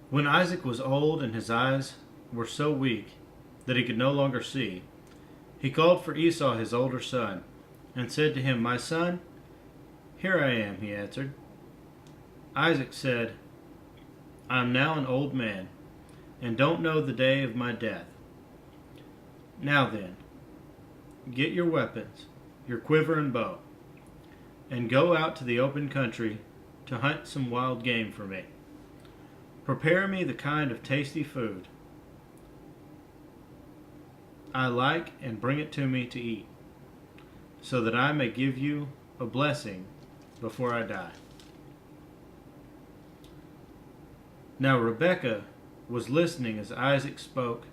When Isaac was old and his eyes were so weak that he could no longer see, he called for Esau his older son, and said to him, "My son." "Here I am," he answered. Isaac said, "I am now an old man, and don't know the day of my death. Now then, get your weapons, your quiver and bow, and go out to the open country to hunt some wild game for me. Prepare me the kind of tasty food I like and bring it to me to eat, so that I may give you a blessing before I die." Now Rebekah was listening as Isaac spoke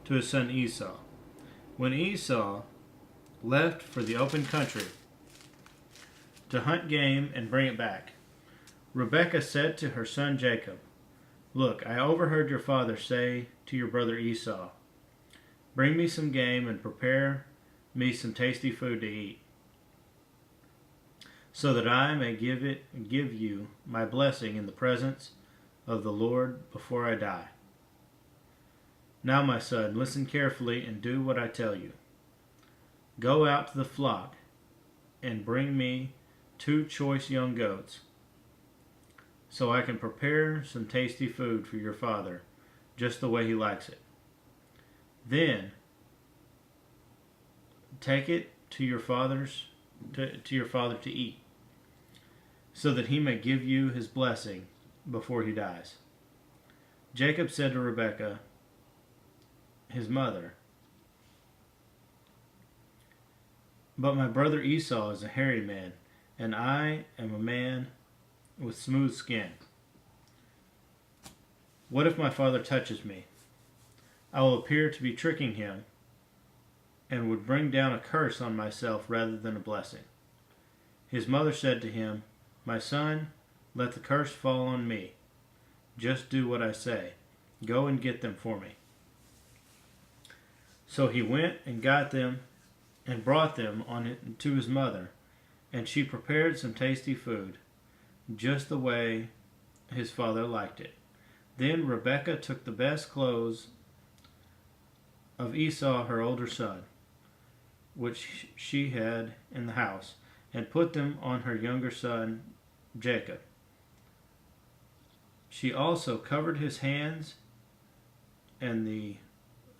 to his son Esau. When Esau left for the open country to hunt game and bring it back, Rebekah said to her son Jacob, "Look, I overheard your father say to your brother Esau, 'Bring me some game and prepare me some tasty food to eat, so that I may give you my blessing in the presence of the Lord before I die. Now, my son, listen carefully and do what I tell you. Go out to the flock and bring me 2 choice young goats, so I can prepare some tasty food for your father, just the way he likes it. Then take it to your father to eat, so that he may give you his blessing before he dies." Jacob said to Rebekah, his mother, "But my brother Esau is a hairy man, and I am a man with smooth skin. What if my father touches me? I will appear to be tricking him and would bring down a curse on myself rather than a blessing." His mother said to him, "My son, let the curse fall on me. Just do what I say. Go and get them for me." So he went and got them and brought them to his mother, and she prepared some tasty food, just the way his father liked it. Then Rebekah took the best clothes of Esau, her older son, which she had in the house, and put them on her younger son Jacob. She also covered his hands and the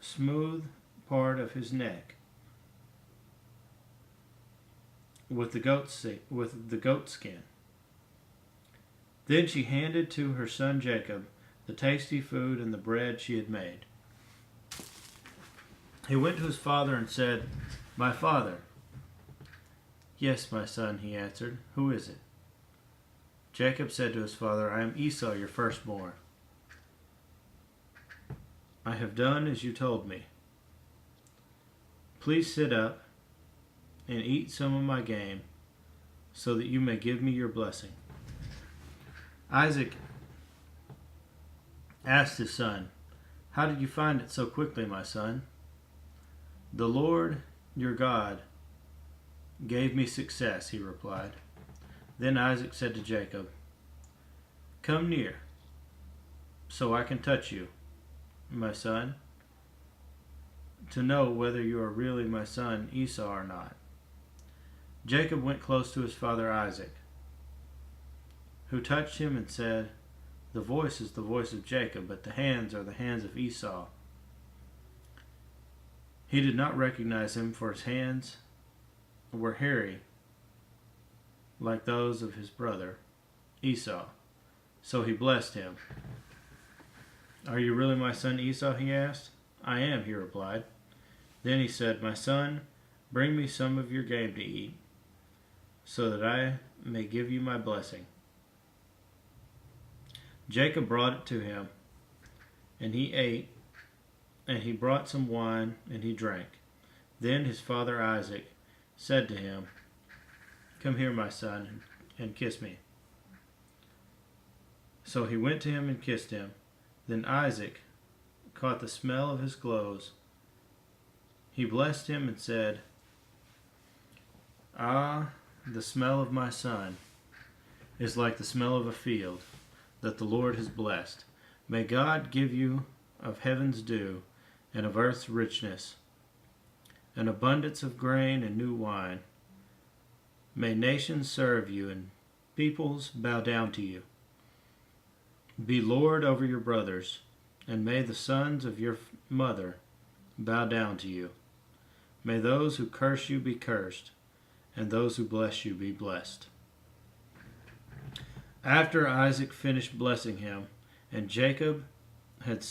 smooth part of his neck with the goat skin. Then she handed to her son Jacob the tasty food and the bread she had made. He went to his father and said, "My father." "Yes, my son," he answered. "Who is it?" Jacob said to his father, "I am Esau, your firstborn. I have done as you told me. Please sit up and eat some of my game, so that you may give me your blessing." Isaac asked his son, "How did you find it so quickly, my son?" "The Lord, your God, gave me success," he replied. Then Isaac said to Jacob, "Come near, so I can touch you, my son, to know whether you are really my son Esau or not." Jacob went close to his father Isaac, who touched him and said, "The voice is the voice of Jacob, but the hands are the hands of Esau." He did not recognize him, for his hands were hairy like those of his brother Esau. So he blessed him. "Are you really my son Esau?" he asked. "I am," he replied. Then he said, "My son, bring me some of your game to eat, so that I may give you my blessing." Jacob brought it to him, and he ate, and he brought some wine, and he drank. Then his father Isaac said to him, "Come here, my son, and kiss me." So he went to him and kissed him. Then Isaac caught the smell of his clothes. He blessed him and said, "Ah, the smell of my son is like the smell of a field that the Lord has blessed. May God give you of heaven's dew and of earth's richness, an abundance of grain and new wine. May nations serve you and peoples bow down to you. Be Lord over your brothers, and may the sons of your mother bow down to you. May those who curse you be cursed, and those who bless you be blessed. After Isaac finished blessing him, and Jacob had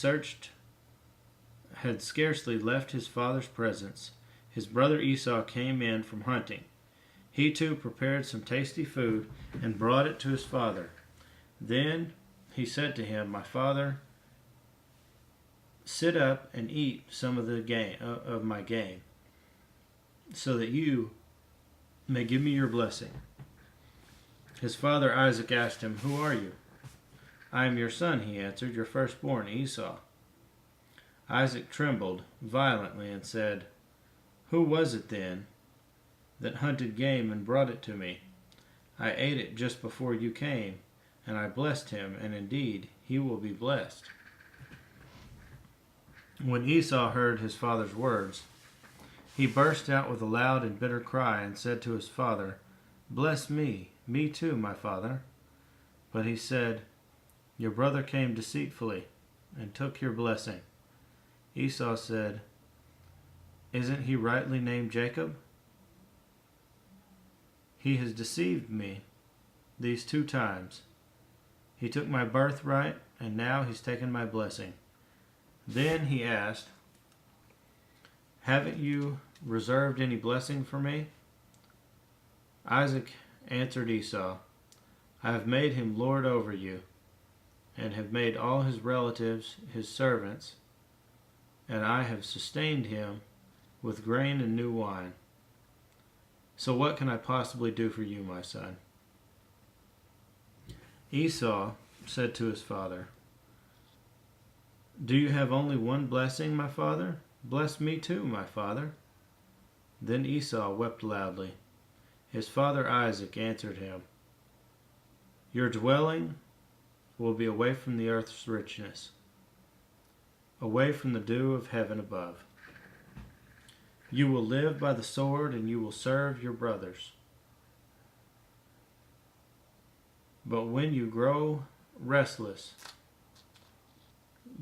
scarcely left his father's presence, his brother Esau came in from hunting. He too prepared some tasty food and brought it to his father. Then he said to him, "My father, sit up and eat some of my game, so that you may give me your blessing." His father Isaac asked him, "Who are you?" "I am your son," he answered, "your firstborn, Esau." Isaac trembled violently and said, "Who was it then that hunted game and brought it to me? I ate it just before you came, and I blessed him, and indeed he will be blessed." When Esau heard his father's words, he burst out with a loud and bitter cry and said to his father, "Bless me, me too, my father." But he said, "Your brother came deceitfully and took your blessing." Esau said, "Isn't he rightly named Jacob? He has deceived me these 2 times. He took my birthright, and now he's taken my blessing." Then he asked, "Haven't you reserved any blessing for me?" Isaac answered Esau, "I have made him lord over you, and have made all his relatives his servants, and I have sustained him with grain and new wine. So what can I possibly do for you, my son?" Esau said to his father, "Do you have only one blessing, my father? Bless me too, my father." Then Esau wept loudly. His father Isaac answered him, "Your dwelling will be away from the earth's richness, away from the dew of heaven above. You will live by the sword, and you will serve your brothers. But when you grow restless,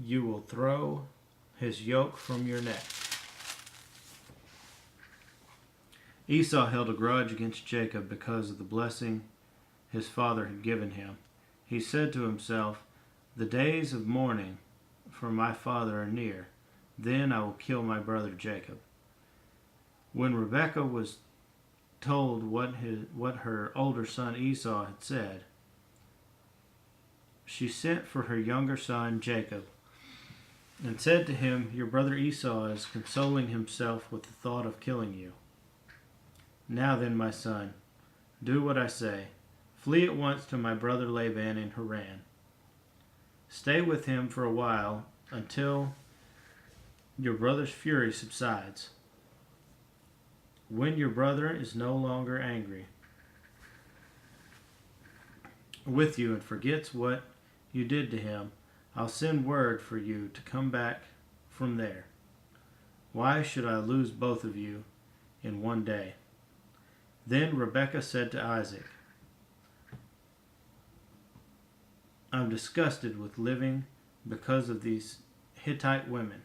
you will throw his yoke from your neck." Esau held a grudge against Jacob because of the blessing his father had given him. He said to himself, "The days of mourning for my father are near. Then I will kill my brother Jacob." When Rebekah was told what her older son Esau had said, she sent for her younger son Jacob and said to him, "Your brother Esau is consoling himself with the thought of killing you. Now then, my son, do what I say. Flee at once to my brother Laban in Haran. Stay with him for a while until your brother's fury subsides. When your brother is no longer angry with you and forgets what you did to him, I'll send word for you to come back from there. Why should I lose both of you in one day?" Then Rebekah said to Isaac, "I'm disgusted with living because of these Hittite women.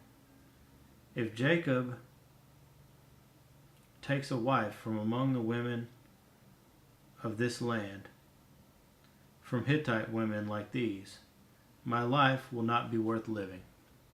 If Jacob takes a wife from among the women of this land, from Hittite women like these, my life will not be worth living."